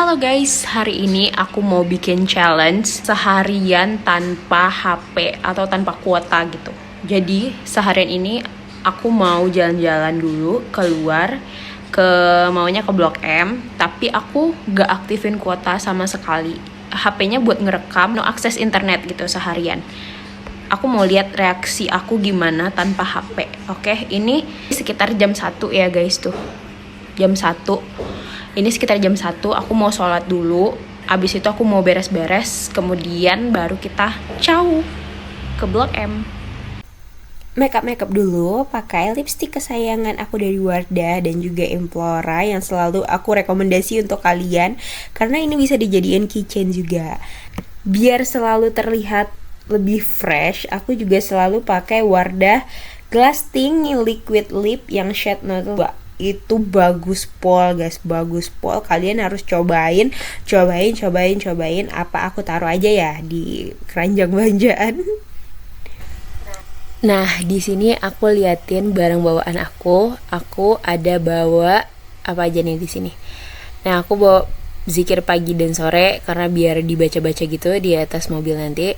Halo guys, hari ini aku mau bikin challenge seharian tanpa HP atau tanpa kuota gitu. Jadi seharian ini aku mau jalan-jalan dulu keluar maunya ke Blok M, tapi aku gak aktifin kuota sama sekali. HP-nya buat ngerekam, no akses internet gitu seharian. Aku mau lihat reaksi aku gimana tanpa HP. Oke, ini sekitar jam 1 ya guys tuh. Jam 1. Ini sekitar jam 1, aku mau sholat dulu. Abis itu aku mau beres-beres, kemudian baru kita ciao ke Blok M. Makeup dulu, pakai lipstick kesayangan aku dari Wardah dan juga Implora yang selalu aku rekomendasi untuk kalian karena ini bisa dijadiin keychain juga. Biar selalu terlihat lebih fresh, aku juga selalu pakai Wardah Glass Tint Liquid Lip yang shade 02. Itu bagus pol guys, bagus pol. Kalian harus cobain apa aku taruh aja ya di keranjang belanjaan. Nah, di sini aku liatin barang bawaan aku. Aku ada bawa apa aja nih di sini. Nah, aku bawa zikir pagi dan sore karena biar dibaca-baca gitu di atas mobil nanti.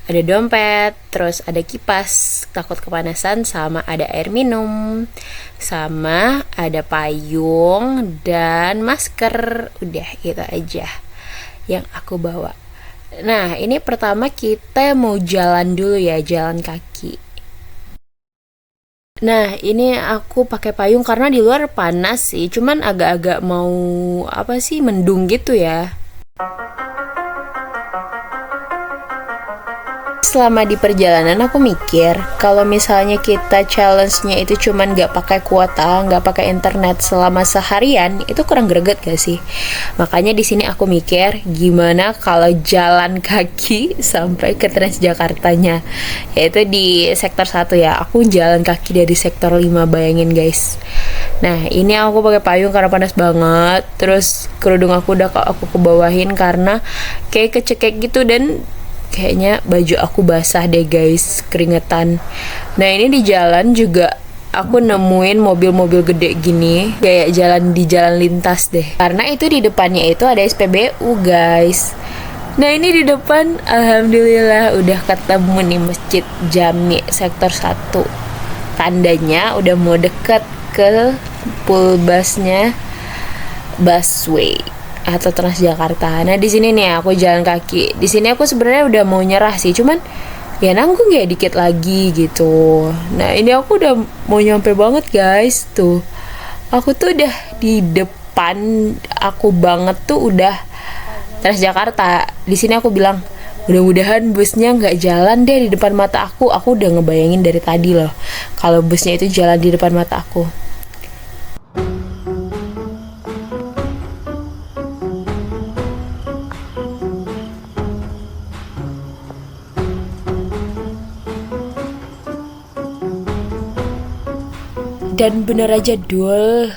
Ada dompet, terus ada kipas takut kepanasan, sama ada air minum, sama ada payung dan masker. Udah itu aja yang aku bawa. Nah, ini pertama kita mau jalan dulu ya, jalan kaki. Nah, ini aku pakai payung karena di luar panas sih, cuman agak-agak mau mendung gitu ya. Selama di perjalanan aku mikir kalau misalnya kita challenge-nya itu cuman gak pakai kuota, gak pakai internet selama seharian, itu kurang greget gak sih? Makanya di sini aku mikir gimana kalau jalan kaki sampai ke Transjakartanya, yaitu di sektor 1 ya. Aku jalan kaki dari sektor 5, bayangin guys. Nah, ini aku pakai payung karena panas banget. Terus kerudung aku udah aku kebawahin karena kayak kecekek gitu dan kayaknya baju aku basah deh guys, keringetan. Nah, ini di jalan juga aku nemuin mobil-mobil gede gini, kayak di jalan lintas deh. Karena itu di depannya itu ada SPBU guys. Nah, ini di depan alhamdulillah udah ketemu nih Masjid Jami sektor 1. Tandanya udah mau deket ke pulbasnya busway atau Transjakarta. Nah, di sini nih aku jalan kaki. Di sini aku sebenarnya udah mau nyerah sih, cuman ya nanggung ya dikit lagi gitu. Nah, ini aku udah mau nyampe banget guys tuh. Aku tuh udah di depan aku banget tuh udah Transjakarta. Di sini aku bilang mudah-mudahan busnya nggak jalan deh di depan mata aku. Aku udah ngebayangin dari tadi loh kalau busnya itu jalan di depan mata aku. Dan bener aja dul,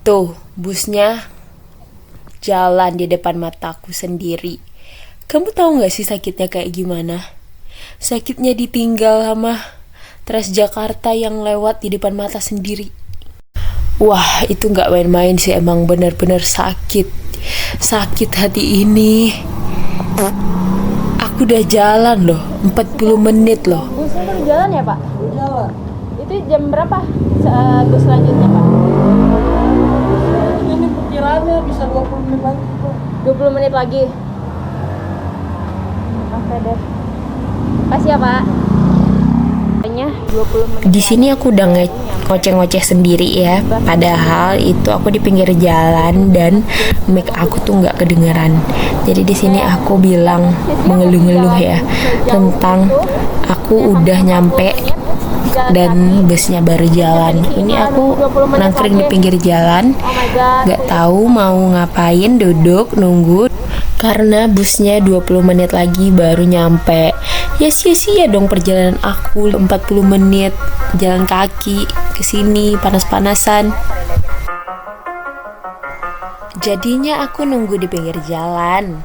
tuh busnya jalan di depan mataku sendiri. Kamu tahu gak sih sakitnya kayak gimana? Sakitnya ditinggal sama Transjakarta yang lewat di depan mata sendiri. Wah, itu gak main-main sih, emang bener-bener sakit. Sakit hati ini. Aku udah jalan loh, 40 menit loh. Busnya udah jalan ya Pak? Jalan. Itu jam berapa bus selanjutnya Pak? Ini perkiraannya bisa 20 menit lagi. 20 menit lagi. Oke deh. Makasih ya Pak. 20 menit. Di sini aku udah ngoceh-ngoceh sendiri ya. Padahal itu aku di pinggir jalan dan mic aku tuh nggak kedengeran. Jadi di sini aku bilang mengeluh-ngeluh ya tentang aku udah nyampe dan busnya baru jalan. Ini aku nangkring di pinggir jalan, nggak tahu mau ngapain, duduk nunggu karena busnya 20 menit lagi baru nyampe. Ya sia-sia dong perjalanan aku 40 menit jalan kaki ke sini panas-panasan. Jadinya aku nunggu di pinggir jalan.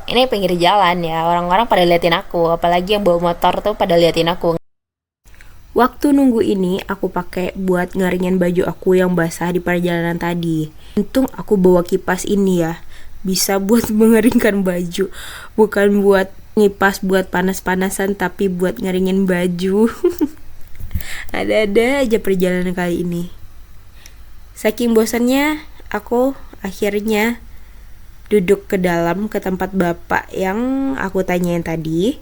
Ini pinggir jalan ya, orang-orang pada liatin aku, apalagi yang bawa motor tuh pada liatin aku. Waktu nunggu ini aku pakai buat ngeringin baju aku yang basah di perjalanan tadi. Untung aku bawa kipas ini ya. bisa buat mengeringkan baju, bukan buat ngipas buat panas-panasan, tapi buat ngeringin baju. Ada-ada aja perjalanan kali ini. Saking bosannya, aku akhirnya duduk ke dalam ke tempat bapak yang aku tanyain tadi.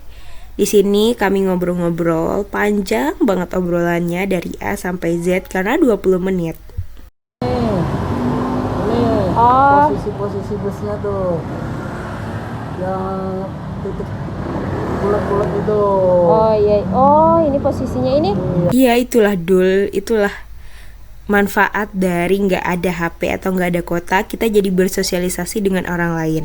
Di sini kami ngobrol-ngobrol, panjang banget obrolannya dari A sampai Z karena 20 menit. Ini Oh. posisi busnya tuh yang titik bulat-bulat itu. Iya. Oh, ini posisinya ini. Iya, itulah Dul, itulah manfaat dari nggak ada HP atau nggak ada kota, kita jadi bersosialisasi dengan orang lain.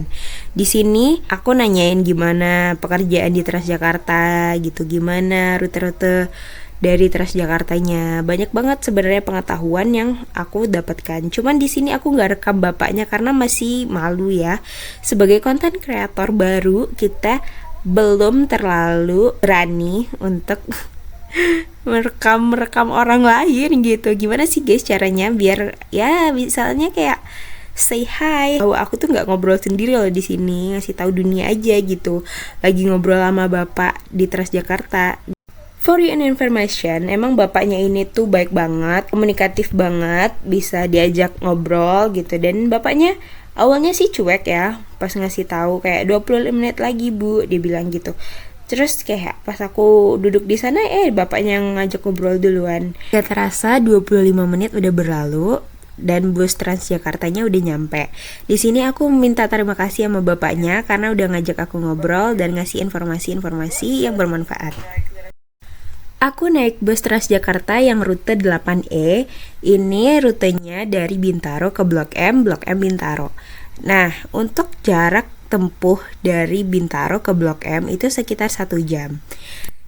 Di sini aku nanyain gimana pekerjaan di Transjakarta gitu, gimana rute-rute dari Transjakartanya. Banyak banget sebenarnya pengetahuan yang aku dapatkan. Cuman di sini aku nggak rekam bapaknya karena masih malu ya. Sebagai konten kreator baru, kita belum terlalu berani untuk merekam orang lain gitu. Gimana sih guys caranya biar ya misalnya kayak say hi bahwa aku tuh nggak ngobrol sendiri loh di sini, ngasih tahu dunia aja gitu. Lagi ngobrol sama bapak di Transjakarta. For your information, emang bapaknya ini tuh baik banget, komunikatif banget, bisa diajak ngobrol gitu. Dan bapaknya awalnya sih cuek ya, pas ngasih tahu kayak 25 menit lagi Bu, dia bilang gitu. Terus kayak pas aku duduk di sana bapaknya yang ngajak ngobrol duluan. Gak terasa 25 menit udah berlalu dan bus Transjakartanya udah nyampe. Di sini aku minta terima kasih sama bapaknya karena udah ngajak aku ngobrol dan ngasih informasi-informasi yang bermanfaat. Aku naik bus Transjakarta yang rute 8E. Ini rutenya dari Bintaro ke Blok M Bintaro. Nah, untuk jarak tempuh dari Bintaro ke Blok M itu sekitar 1 jam.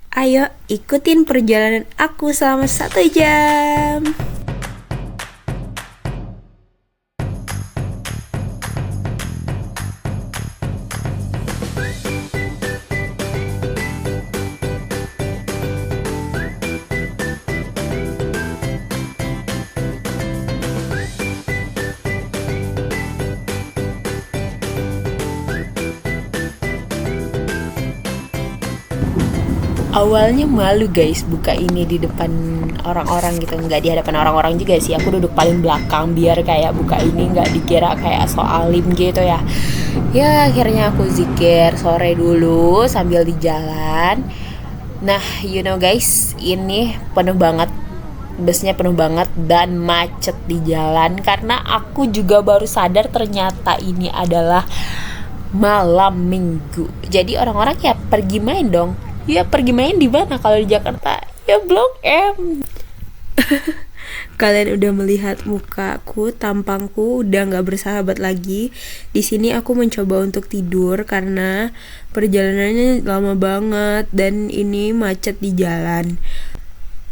Ayo ikutin perjalanan aku selama 1 jam. Awalnya malu guys buka ini di depan orang-orang gitu. Nggak di hadapan orang-orang juga sih, aku duduk paling belakang biar kayak buka ini nggak dikira kayak so alim gitu ya. Ya akhirnya aku zikir sore dulu sambil di jalan. Nah you know guys, ini penuh banget, busnya penuh banget dan macet di jalan. Karena aku juga baru sadar ternyata ini adalah malam minggu. Jadi orang-orang ya pergi main dong. Ya pergi main di mana kalau di Jakarta? Ya Blok M. Kalian udah melihat mukaku, tampangku udah nggak bersahabat lagi. Di sini aku mencoba untuk tidur karena perjalanannya lama banget dan ini macet di jalan.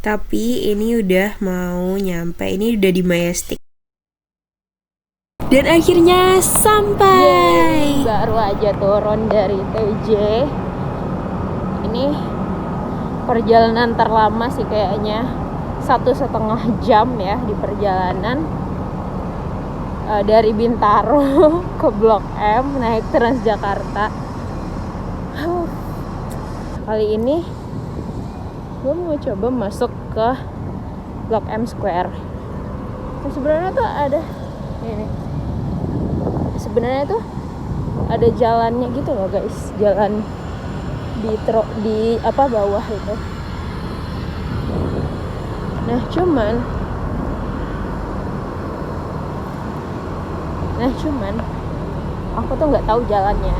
Tapi ini udah mau nyampe, ini udah di Majestic. Dan akhirnya sampai. Baru aja turun dari TJ. Ini perjalanan terlama sih kayaknya, 1,5 jam ya di perjalanan dari Bintaro ke Blok M naik Transjakarta. Kali ini gue mau coba masuk ke Blok M Square. Nah, sebenarnya tuh ada ini. Sebenarnya tuh ada jalannya gitu loh guys, jalan di bawah itu. Nah cuman aku tuh nggak tahu jalannya.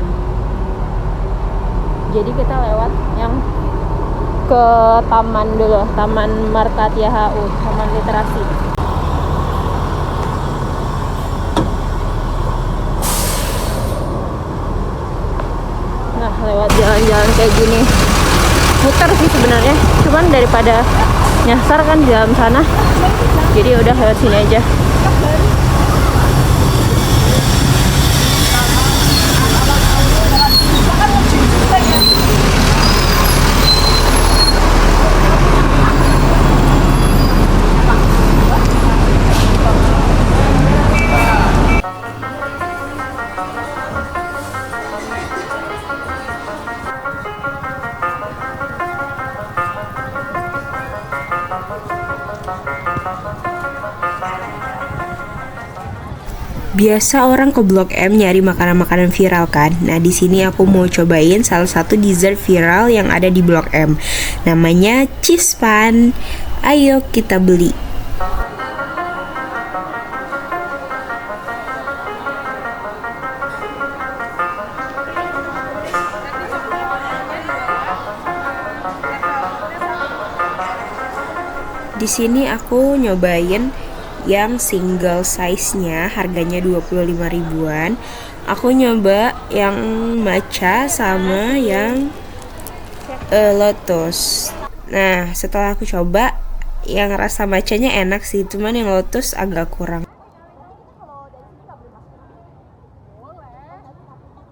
Jadi kita lewat yang ke taman dulu, Taman Marta HU, Taman Literasi. Nah lewat jalan-jalan kayak gini muter sih sebenarnya, cuman daripada nyasar kan di dalam sana, jadi udah lewat sini aja. Biasa orang ke Blok M nyari makanan-makanan viral kan. Nah, di sini aku mau cobain salah satu dessert viral yang ada di Blok M. Namanya cheese pan. Ayo kita beli. Di sini aku nyobain yang single size-nya, harganya 25 ribuan. Aku nyoba yang matcha sama yang lotus. Nah, setelah aku coba, yang rasa matchanya enak sih, cuman yang lotus agak kurang.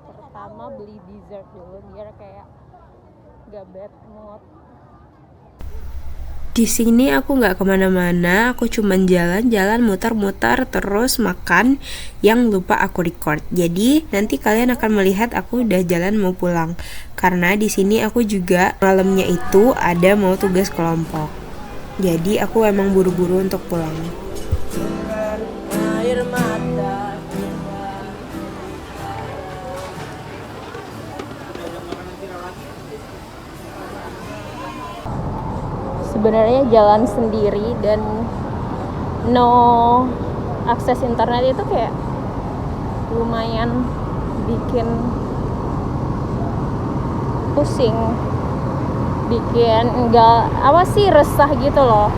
Pertama beli dessert dulu biar kayak gak bad mood. Di sini aku nggak kemana-mana, aku cuman jalan-jalan muter-muter terus makan yang lupa aku record. Jadi nanti kalian akan melihat aku udah jalan mau pulang. Karena di sini aku juga malamnya itu ada mau tugas kelompok. Jadi aku emang buru-buru untuk pulang. Air mata. Sebenarnya jalan sendiri dan no akses internet itu kayak lumayan bikin pusing, bikin resah gitu loh.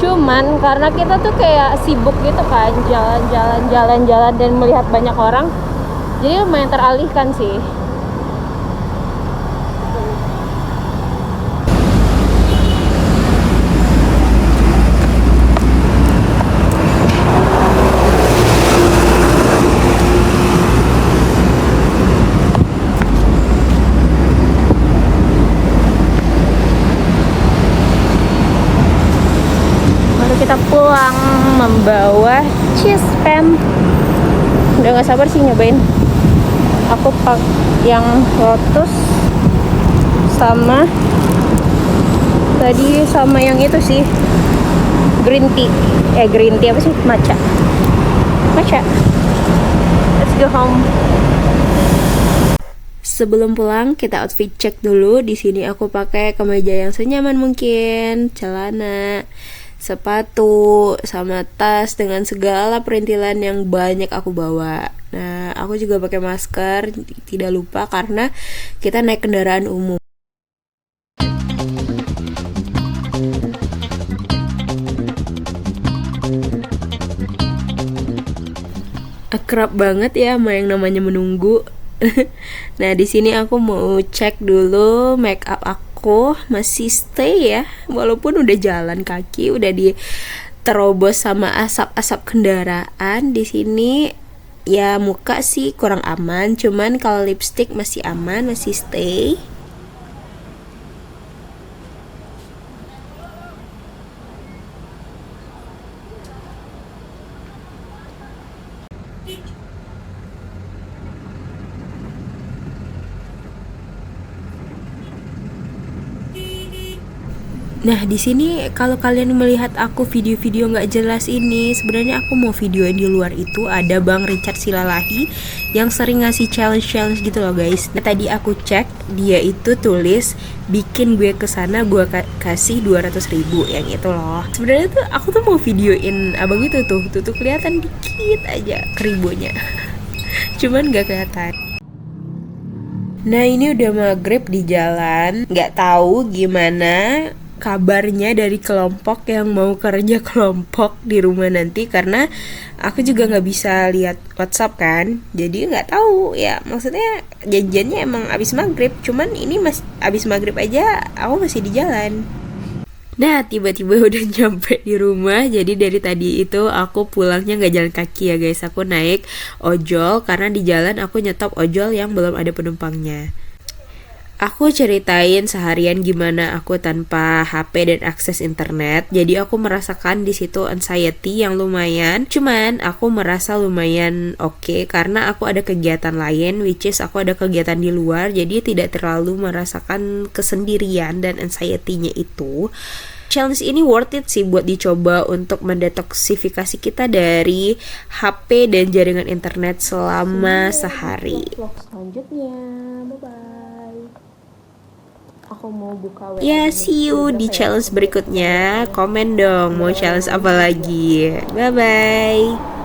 Cuman karena kita tuh kayak sibuk gitu kan, jalan-jalan dan melihat banyak orang, jadi lumayan teralihkan sih. Kita pulang membawa cheese pan. Udah gak sabar sih nyobain. Aku pak yang lotus sama tadi sama yang itu sih green tea apa sih, matcha. Let's go home. Sebelum pulang kita outfit check dulu. Di sini aku pakai kemeja yang senyaman mungkin, celana, sepatu, sama tas dengan segala perintilan yang banyak aku bawa. Nah, aku juga pakai masker, tidak lupa karena kita naik kendaraan umum. Akrab banget ya sama yang namanya menunggu. Nah, di sini aku mau cek dulu make up aku masih stay ya, walaupun udah jalan kaki, udah diterobos sama asap-asap kendaraan. Di sini ya muka sih kurang aman, cuman kalau lipstick masih aman, masih stay. Nah, di sini kalau kalian melihat aku video-video nggak jelas ini, sebenarnya aku mau videoin di luar itu ada Bang Richard Silalahi yang sering ngasih challenge gitu loh guys. Nah, tadi aku cek dia itu tulis bikin gue kesana gue kasih 200.000 yang itu loh. Sebenarnya tuh aku tuh mau videoin abang itu tuh kelihatan dikit aja keribunya. Cuman nggak kelihatan. Nah, ini udah maghrib di jalan, nggak tahu gimana kabarnya dari kelompok yang mau kerja kelompok di rumah nanti, karena aku juga nggak bisa lihat WhatsApp kan, jadi nggak tahu ya. Maksudnya janjiannya emang abis maghrib, cuman ini abis maghrib aja aku masih di jalan. Nah, tiba-tiba udah nyampe di rumah. Jadi dari tadi itu aku pulangnya nggak jalan kaki ya guys, aku naik ojol karena di jalan aku nyetop ojol yang belum ada penumpangnya. Aku ceritain seharian gimana aku tanpa HP dan akses internet. Jadi aku merasakan di situ anxiety yang lumayan. Cuman aku merasa lumayan oke karena aku ada kegiatan lain, which is aku ada kegiatan di luar. Jadi tidak terlalu merasakan kesendirian dan anxiety-nya itu. challenge ini worth it sih buat dicoba untuk mendetoksifikasi kita dari HP dan jaringan internet selama sehari. Vlog selanjutnya, bye bye. Aku mau buka WA Ya, dulu. see you di challenge berikutnya. Komen dong mau challenge apa lagi. Bye bye.